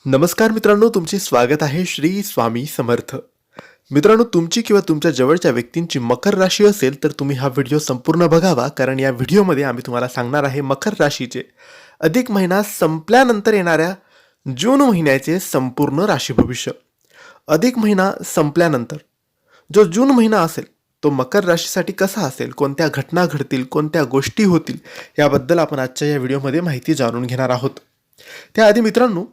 नमस्कार मित्रांनो, तुमचे स्वागत आहे श्री स्वामी समर्थ. मित्रांनो, तुमची किंवा तुमच्या जवळच्या व्यक्तींची मकर राशी असेल तर तुम्ही हा व्हिडिओ संपूर्ण बघावा, कारण या व्हिडिओमध्ये आम्ही तुम्हाला सांगणार आहे मकर राशीचे अधिक महिना संपल्यानंतर येणाऱ्या जून महिन्याचे संपूर्ण राशी भविष्य. अधिक महिना संपल्यानंतर जो जून महिना असेल तो मकर राशीसाठी कसा असेल, कोणत्या घटना घडतील, कोणत्या गोष्टी होतील, याबद्दल आपण आजच्या या व्हिडिओमध्ये माहिती जाणून घेणार आहोत. त्याआधी मित्रांनो,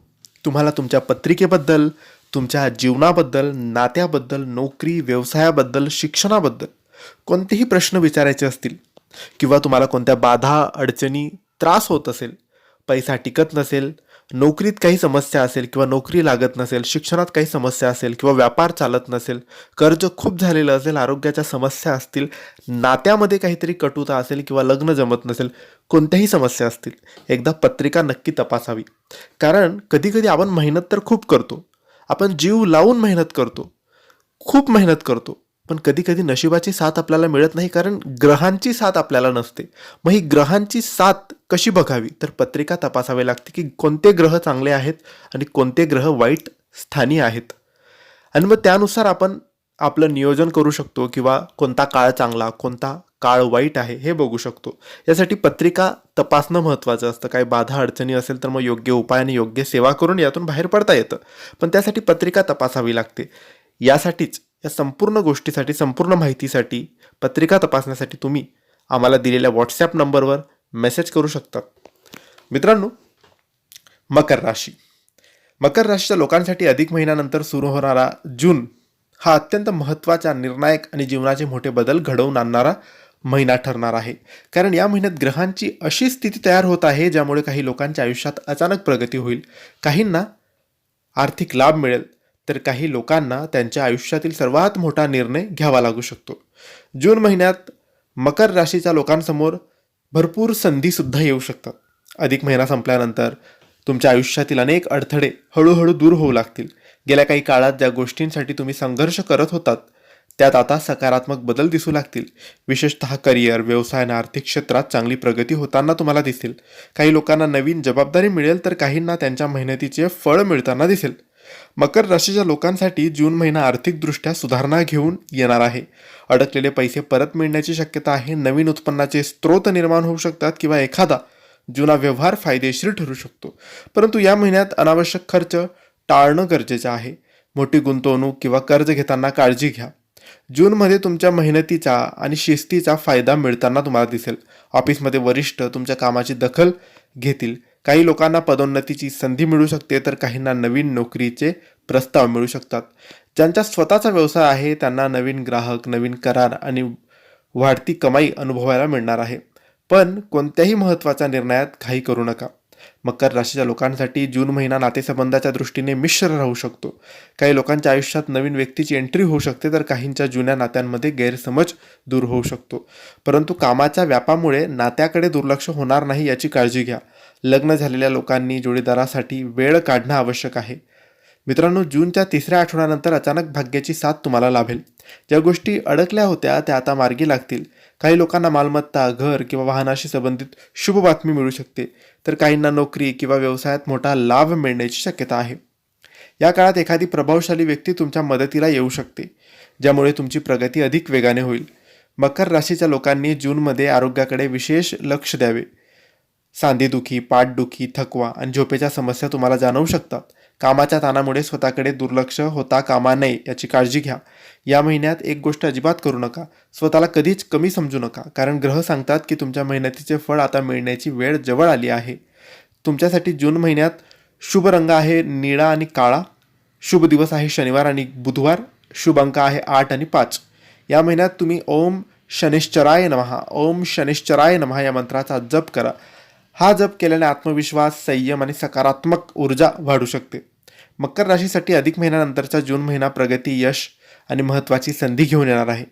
तुम्हाला तुमच्या पत्रिकेबद्दल, तुमच्या जीवनाबद्दल, नात्याबद्दल, नोकरी, व्यवसायाबद्दल, शिक्षणाबद्दल कोणतेही प्रश्न विचारायचे असतील किंवा तुम्हाला कोणत्या बाधा, अडचणी, त्रास होत असेल, पैसा टिकत नसेल, नोकरीत काही समस्या असेल किंवा नोकरी लागत नसेल, शिक्षणात काही समस्या असेल किंवा व्यापार चालत नसेल, कर्ज खूप झालेलं असेल, आरोग्याच्या समस्या असतील, नात्यामध्ये काहीतरी कटुता असेल किंवा लग्न जमत नसेल, कोणत्याही समस्या असतील, एकदा पत्रिका नक्की तपासावी. कारण कधीकधी आपण मेहनत तर खूप करतो, आपण जीव लावून मेहनत करतो, खूप मेहनत करतो, पण कधी कधी नशिबाची साथ आपल्याला मिळत नाही, कारण ग्रहांची साथ आपल्याला नसते. मग ही ग्रहांची साथ कशी बघावी, तर पत्रिका तपासावी लागते की कोणते ग्रह चांगले आहेत आणि कोणते ग्रह वाईट स्थानी आहेत, आणि मग त्यानुसार आपण आपलं नियोजन करू शकतो किंवा कोणता काळ चांगला, कोणता काळ वाईट आहे हे बघू शकतो. यासाठी पत्रिका तपासणं महत्त्वाचं असतं. काही बाधा अडचणी असेल तर मग योग्य उपाय आणि योग्य सेवा करून यातून बाहेर पडता येतं, पण त्यासाठी पत्रिका तपासावी लागते. यासाठीच, या संपूर्ण गोष्टीसाठी, संपूर्ण माहितीसाठी, पत्रिका तपासण्यासाठी तुम्ही आम्हाला दिलेल्या व्हॉट्सॲप नंबरवर मेसेज करू शकता. मित्रांनो, मकर राशी. मकर राशीच्या लोकांसाठी अधिक महिन्यानंतर सुरू होणारा जून हा अत्यंत महत्त्वाचा, निर्णायक आणि जीवनाचे मोठे बदल घडवून आणणारा महिना ठरणार आहे. कारण या महिन्यात ग्रहांची अशी स्थिती तयार होत आहे ज्यामुळे काही लोकांच्या आयुष्यात अचानक प्रगती होईल. काहींना आर्थिक लाभ मिळेल, तर काही लोकांना त्यांच्या आयुष्यातील सर्वात मोठा निर्णय घ्यावा लागू शकतो. जून महिन्यात मकर राशीच्या लोकांसमोर भरपूर संधीसुद्धा येऊ शकतात. अधिक महिना संपल्यानंतर तुमच्या आयुष्यातील अनेक अडथळे हळूहळू दूर होऊ लागतील. गेल्या काही काळात ज्या गोष्टींसाठी तुम्ही संघर्ष करत होतात त्यात आता सकारात्मक बदल दिसू लागतील. विशेषतः करिअर, व्यवसाय आणि आर्थिक क्षेत्रात चांगली प्रगती होताना तुम्हाला दिसेल. काही लोकांना नवीन जबाबदारी मिळेल, तर काहींना त्यांच्या मेहनतीचे फळ मिळताना दिसेल. मकर राशीच्या लोकांसाठी जून महिना आर्थिकदृष्ट्या सुधारणा घेऊन येणार आहे. अडकलेले पैसे परत मिळण्याची शक्यता आहे. नवीन उत्पन्नाचे स्रोत निर्माण होऊ शकतात किंवा एखादा जुना व्यवहार फायदेशीर ठरू शकतो. परंतु या महिन्यात अनावश्यक खर्च टाळणं गरजेचं आहे. मोठी गुंतवणूक किंवा कर्ज घेताना काळजी घ्या. जूनमध्ये तुमच्या मेहनतीचा आणि शिस्तीचा फायदा मिळताना तुम्हाला दिसेल. ऑफिसमध्ये वरिष्ठ तुमच्या कामाची दखल घेतील. काही लोकांना पदोन्नतीची संधी मिळू शकते, तर काहींना नवीन नोकरीचे प्रस्ताव मिळू शकतात. ज्यांचा स्वतःचा व्यवसाय आहे त्यांना नवीन ग्राहक, नवीन करार आणि वाढती कमाई अनुभवायला मिळणार आहे. पण कोणत्याही महत्त्वाच्या निर्णयात घाई करू नका. मकर राशीच्या लोकांसाठी जून महिना नातेसंबंधाच्या दृष्टीने मिश्र राहू शकतो. काही लोकांच्या आयुष्यात नवीन व्यक्तीची एंट्री होऊ शकते, तर काहींच्या जुन्या नात्यांमध्ये गैरसमज दूर होऊ शकतो. परंतु कामाच्या व्यापामुळे नात्याकडे दुर्लक्ष होणार नाही याची काळजी घ्या. लग्न झालेल्या लोकांनी जोडीदारासाठी वेळ काढणं आवश्यक आहे. मित्रांनो, जूनच्या तिसऱ्या आठवड्यानंतर अचानक भाग्याची साथ तुम्हाला लाभेल. ज्या गोष्टी अडकल्या होत्या त्या आता मार्गी लागतील. काही लोकांना मालमत्ता, घर किंवा वाहनाशी संबंधित शुभ बातमी मिळू शकते, तर काहींना नोकरी किंवा व्यवसायात मोठा लाभ मिळण्याची शक्यता आहे. या काळात एखादी प्रभावशाली व्यक्ती तुमच्या मदतीला येऊ शकते, ज्यामुळे तुमची प्रगती अधिक वेगाने होईल. मकर राशीच्या लोकांनी जूनमध्ये आरोग्याकडे विशेष लक्ष द्यावे. सांधेदुखी, पाठदुखी, थकवा आणि झोपेच्या समस्या तुम्हाला जाणवू शकतात. कामाच्या ताणामुळे स्वतःकडे दुर्लक्ष होता कामा नये याची काळजी घ्या. या महिन्यात एक गोष्ट अजिबात करू नका. स्वतःला कधीच कमी समजू नका, कारण ग्रह सांगतात की तुमच्या मेहनतीचे फळ आता मिळण्याची वेळ जवळ आली आहे. तुमच्यासाठी जून महिन्यात शुभ रंग आहे निळा आणि काळा. शुभ दिवस आहे शनिवार आणि बुधवार. शुभ अंक आहे 8 आणि 5. या महिन्यात तुम्ही ओम शनिश्चराय नमः, ओम शनिश्चराय नमः या मंत्राचा जप करा. हा जप केल्याने आत्मविश्वास, संयम आणि सकारात्मक ऊर्जा वाढू शकते. मकर राशीसाठी अधिक महिन्यानंतरचा जून महिना प्रगती, यश आणि महत्त्वाची संधी घेऊन येणार आहे.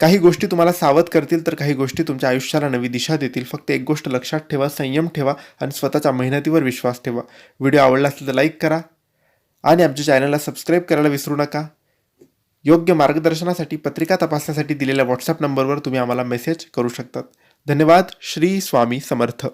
काही गोष्टी तुम्हाला सावध करतील, तर काही गोष्टी तुमच्या आयुष्याला नवी दिशा देतील. फक्त एक गोष्ट लक्षात ठेवा, संयम ठेवा आणि स्वतःच्या मेहनतीवर विश्वास ठेवा. व्हिडिओ आवडला असेल तर लाईक करा आणि आमच्या चॅनलला सबस्क्राईब करायला विसरू नका. योग्य मार्गदर्शनासाठी, पत्रिका तपासण्यासाठी दिलेल्या व्हॉट्सॲप नंबरवर तुम्ही आम्हाला मेसेज करू शकतात. धन्यवाद. श्री स्वामी समर्थ.